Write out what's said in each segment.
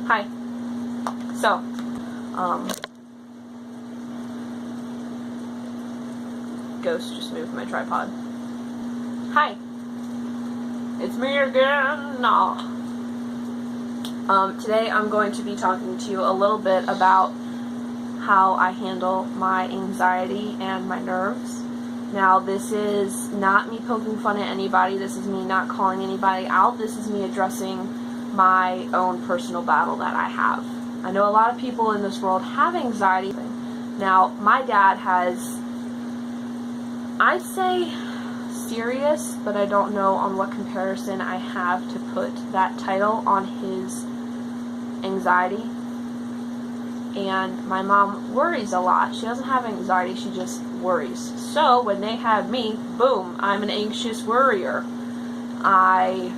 Hi. So, Ghost just moved my tripod. Hi. It's me again. No. Today I'm going to be talking to you a little bit about how I handle my anxiety and my nerves. Now, this is not me poking fun at anybody. This is me not calling anybody out. This is me addressing my own personal battle that I have. I know a lot of people in this world have anxiety. Now, my dad has, I'd say serious, but I don't know on what comparison I have to put that title on his anxiety. And my mom worries a lot. She doesn't have anxiety, she just worries. So when they have me, boom, I'm an anxious worrier. I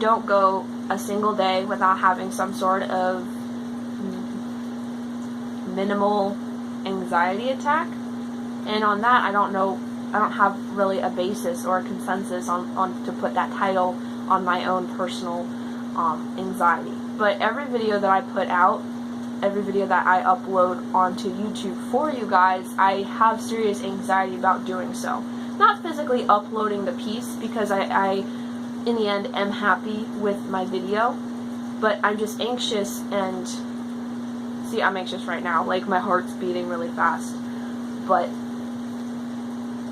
don't go a single day without having some sort of minimal anxiety attack. And on that, I don't have really a basis or a consensus on to put that title on my own personal anxiety. But every video that I put out, every video that I upload onto YouTube for you guys, I have serious anxiety about doing so. Not physically uploading the piece, because I in the end am happy with my video, but I'm just anxious. And see, I'm anxious right now, like my heart's beating really fast, but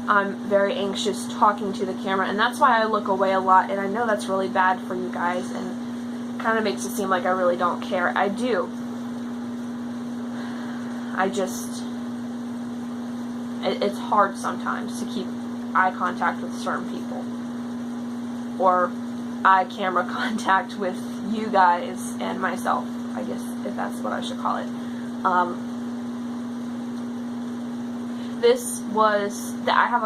I'm very anxious talking to the camera, and that's why I look away a lot. And I know that's really bad for you guys, and kind of makes it seem like I really don't care. I do. It's hard sometimes to keep eye contact with certain people, or eye camera contact with you guys and myself, I guess, if that's what I should call it. I have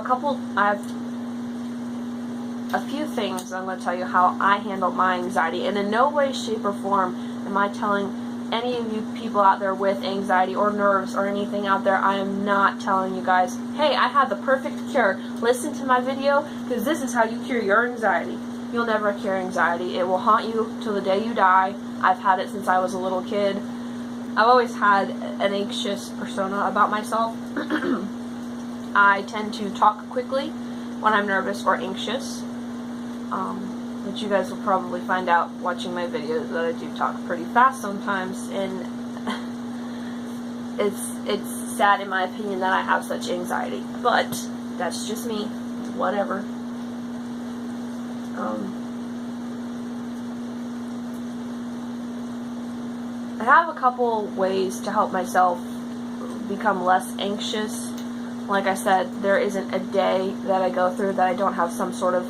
a few things I'm going to tell you how I handle my anxiety, and in no way, shape, or form am I telling any of you people out there with anxiety or nerves or anything out there, I am not telling you guys, hey, I have the perfect cure. Listen to my video, because this is how you cure your anxiety. You'll never cure anxiety. It will haunt you till the day you die. I've had it since I was a little kid. I've always had an anxious persona about myself. I tend to talk quickly when I'm nervous or anxious. Which you guys will probably find out watching my videos that I do talk pretty fast sometimes, and it's sad in my opinion that I have such anxiety, but that's just me. Whatever. I have a couple ways to help myself become less anxious. Like I said, there isn't a day that I go through that I don't have some sort of,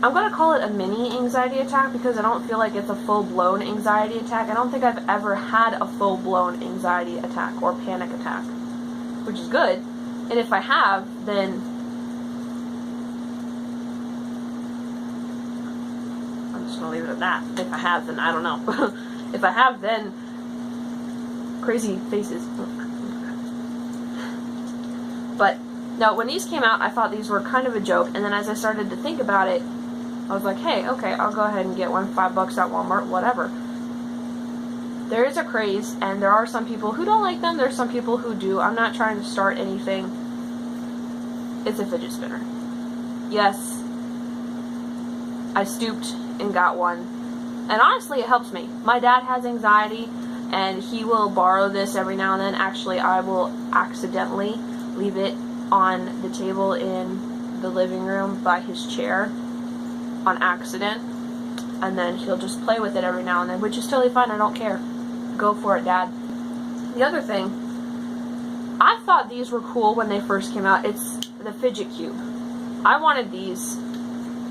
I'm going to call it a mini anxiety attack, because I don't feel like it's a full-blown anxiety attack. I don't think I've ever had a full-blown anxiety attack or panic attack, which is good. And if I have, then I'm just going to leave it at that. If I have, then I don't know. If I have, then crazy faces. But no, when these came out, I thought these were kind of a joke, and then as I started to think about it, I was like, hey, okay, I'll go ahead and get one, $5 at Walmart, whatever. There is a craze, and there are some people who don't like them. There's some people who do. I'm not trying to start anything. It's a fidget spinner. Yes, I stooped and got one. And honestly, it helps me. My dad has anxiety, and he will borrow this every now and then. Actually, I will accidentally leave it on the table in the living room by his chair on accident, and then he'll just play with it every now and then, which is totally fine. I don't care. Go for it, Dad. The other thing, I thought these were cool when they first came out. It's the fidget cube. I wanted these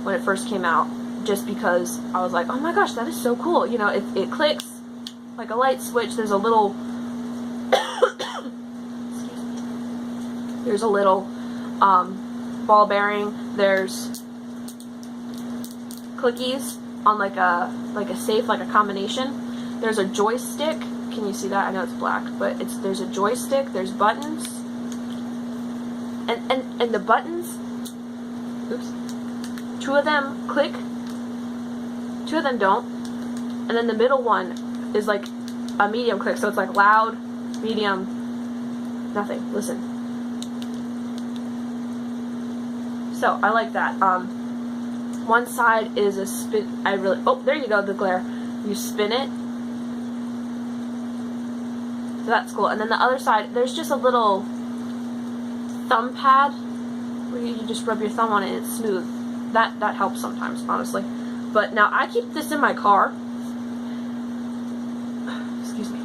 when it first came out, just because I was like, oh my gosh, that is so cool. You know, it clicks like a light switch. There's a little there's a little ball bearing. There's clickies on like a safe, like a combination. There's a joystick. Can you see that? I know it's black, but there's a joystick. There's buttons, and the buttons. Oops. 2 of them click. 2 of them don't. And then the middle one is like a medium click, so it's like loud, medium, nothing. Listen. So I like that. One side is a spin. Oh, there you go, the glare. You spin it. So that's cool. And then the other side, there's just a little thumb pad where you just rub your thumb on it and it's smooth. That helps sometimes, honestly. But now I keep this in my car. Excuse me.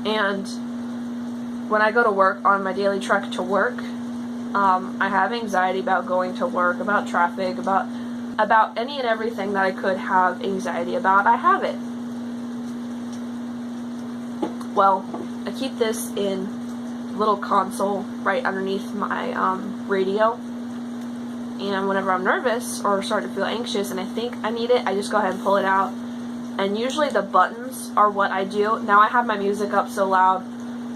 And when I go to work on my daily trek to work, I have anxiety about going to work, about traffic, about any and everything that I could have anxiety about. I have it. Well, I keep this in a little console right underneath my radio. And whenever I'm nervous or start to feel anxious and I think I need it, I just go ahead and pull it out. And usually the buttons are what I do. Now I have my music up so loud.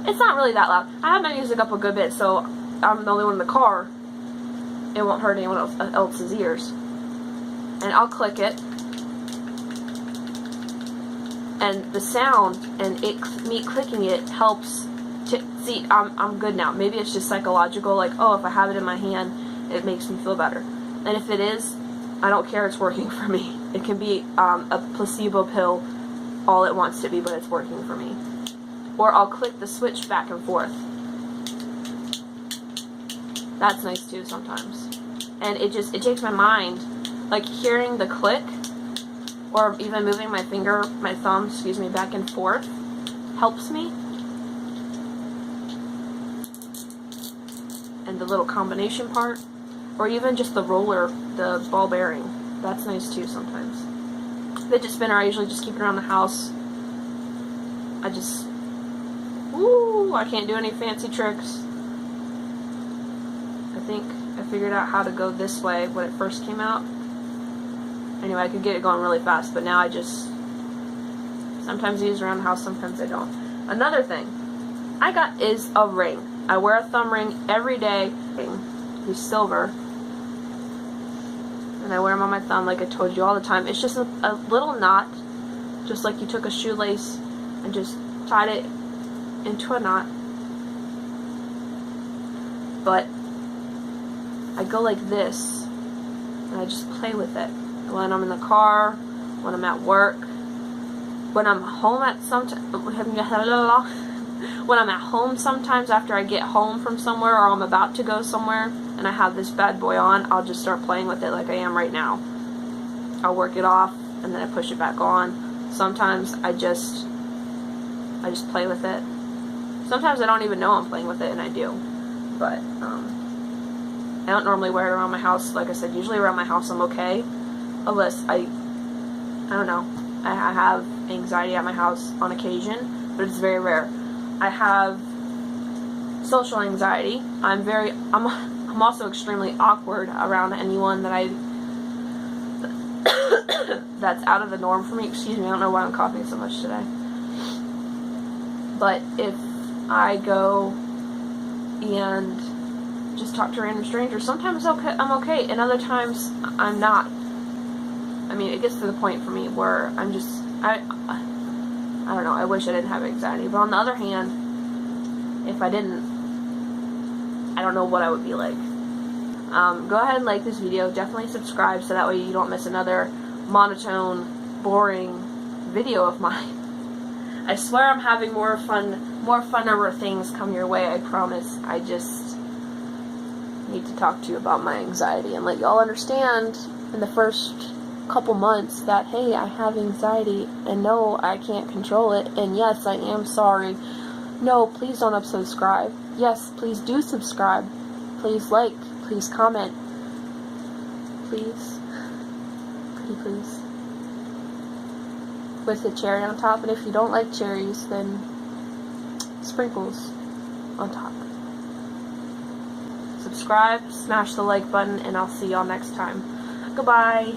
It's not really that loud. I have my music up a good bit, so I'm the only one in the car. It won't hurt anyone else's ears. And I'll click it. And the sound and me clicking it helps to see I'm good now. Maybe it's just psychological, like, oh, if I have it in my hand, it makes me feel better. And if it is, I don't care, it's working for me. It can be a placebo pill all it wants to be, but it's working for me. Or I'll click the switch back and forth. That's nice too sometimes. And it takes my mind, like hearing the click, or even moving my thumb, back and forth, helps me. And the little combination part, or even just the roller, the ball bearing, that's nice too sometimes. Fidget spinner, I usually just keep it around the house. I can't do any fancy tricks. I think I figured out how to go this way when it first came out. Anyway, I could get it going really fast, but now I just sometimes use it around the house, sometimes I don't. Another thing I got is a ring. I wear a thumb ring every day. It's silver. And I wear them on my thumb like I told you all the time. It's just a little knot, just like you took a shoelace and just tied it into a knot. But I go like this, and I just play with it. When I'm in the car, when I'm at work, when I'm home when I'm at home sometimes after I get home from somewhere or I'm about to go somewhere and I have this bad boy on, I'll just start playing with it like I am right now. I'll work it off and then I push it back on. Sometimes I just play with it. Sometimes I don't even know I'm playing with it, and I do. But I don't normally wear it around my house. Like I said, usually around my house I'm okay. Unless I don't know. I have anxiety at my house on occasion, but it's very rare. I have social anxiety. I'm also extremely awkward around anyone that that's out of the norm for me. Excuse me, I don't know why I'm coughing so much today. But if I go and just talk to random strangers, sometimes I'm okay, and other times I'm not. I mean, it gets to the point for me where I don't know, I wish I didn't have anxiety. But on the other hand, if I didn't, I don't know what I would be like. Go ahead and like this video. Definitely subscribe so that way you don't miss another monotone, boring video of mine. I swear I'm having more funner things come your way, I promise. I just need to talk to you about my anxiety and let y'all understand in the first couple months that, hey, I have anxiety, and no, I can't control it, and yes, I am sorry. No, please don't unsubscribe. Yes, please do subscribe. Please like, please comment. Please. Pretty please. With a cherry on top, and if you don't like cherries, then sprinkles on top. Subscribe, smash the like button, and I'll see y'all next time. Goodbye.